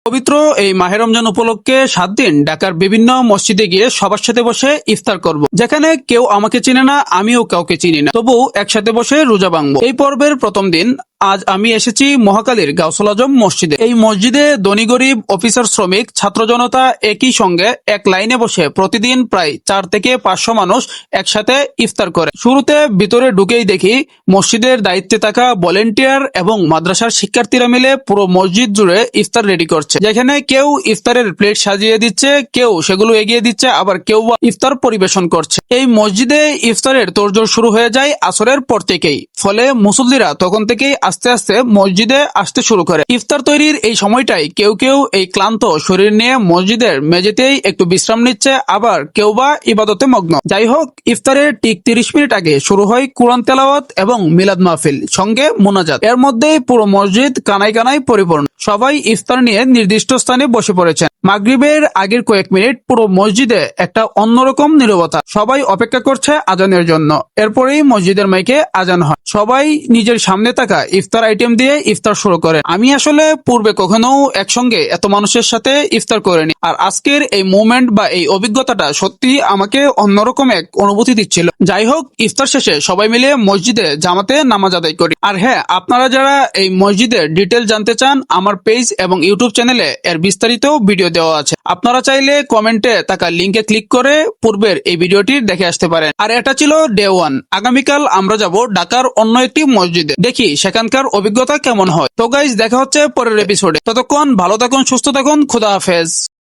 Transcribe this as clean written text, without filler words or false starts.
পবিত্র এই মাহে রমজান উপলক্ষে 7 দিন ঢাকার বিভিন্ন মসজিদে গিয়ে সবার সাথে বসে ইফতার করব। যেখানে কেউ আমাকে চিনে না, আমিও কাউকে চিনি না, তবু একসাথে বসে রোজা ভাঙবো। এই পর্বের প্রথম দিন আজ আমি এসেছি মহাকালীর গাউসুল আজম মসজিদে। এই মসজিদে ধনী গরিব, অফিসার, শ্রমিক, ছাত্র জনতা একই সঙ্গে এক লাইনে বসে প্রতিদিন প্রায় 4 থেকে 500 মানুষ একসাথে ইফতার করে। শুরুতে ভিতরে ঢুকেই দেখি মসজিদের দায়িত্বে থাকা ভলেন্টিয়ার এবং মাদ্রাসার শিক্ষার্থীরা মিলে পুরো মসজিদ জুড়ে ইফতার রেডি করছে। যেখানে কেউ ইফতারের প্লেট সাজিয়ে দিচ্ছে, কেউ সেগুলো এগিয়ে দিচ্ছে, আবার কেউ ইফতার পরিবেশন করছে। এই মসজিদে ইফতারের তোড়জোড় শুরু হয়ে যায় আসরের পর থেকেই। ফলে মুসল্লিরা তখন থেকেই আস্তে আস্তে মসজিদে আসতে শুরু করে। ইফতার তৈরির এই সময়টাই কেউ কেউ এই ক্লান্ত শরীর নিয়ে মসজিদের মেঝেতেই একটু বিশ্রাম নিচ্ছে, আবার কেউ বা ইবাদতে মগ্ন। যাই হোক, ইফতারের ঠিক 30 মিনিট আগে শুরু হয় কুরআন তেলাওয়াত এবং মিলাদ মাহফিল সঙ্গে মোনাজাত। এর মধ্যেই পুরো মসজিদ কানায় কানায় পরিপূর্ণ। সবাই ইফতার নিয়ে নির্দিষ্ট স্থানে বসে পড়েছেন। মাগরিবের আগের কয়েক মিনিট পুরো মসজিদে একটা অন্যরকম নীরবতা। সবাই অপেক্ষা করছে আজানের জন্য। এরপরেই মসজিদের মাইকে আজান হয়। সবাই নিজের সামনে থাকা ইফতার আইটেম দিয়ে ইফতার শুরু করে। আমি আসলে পূর্বে কখনো একসঙ্গে এত মানুষের সাথে ইফতার করিনি, আর আজকের এই মুভমেন্ট বা এই অভিজ্ঞতাটা সত্যি আমাকে অন্যরকম এক অনুভূতি দিচ্ছিল। যাই হোক, ইফতার শেষে সবাই মিলে মসজিদে জামাতে নামাজ আদায় করি। আর হ্যাঁ, আপনারা যারা এই মসজিদের ডিটেল জানতে চান, আমার পেজ এবং ইউটিউব চ্যানেলে এর বিস্তারিত ভিডিও দেওয়া আছে। আপনারা চাইলে কমেন্টে থাকা লিঙ্কে ক্লিক করে পূর্বের এই ভিডিওটি দেখে আসতে পারেন। আর এটা ছিল ডে 1। আগামীকাল আমরা যাব ঢাকার অন্য একটি মসজিদে, দেখি সেখানকার অভিজ্ঞতা কেমন হয়। তো গাইস, দেখা হচ্ছে পরের এপিসোডে। ততক্ষণ ভালো থাকুন, সুস্থ থাকুন, খোদা হাফেজ।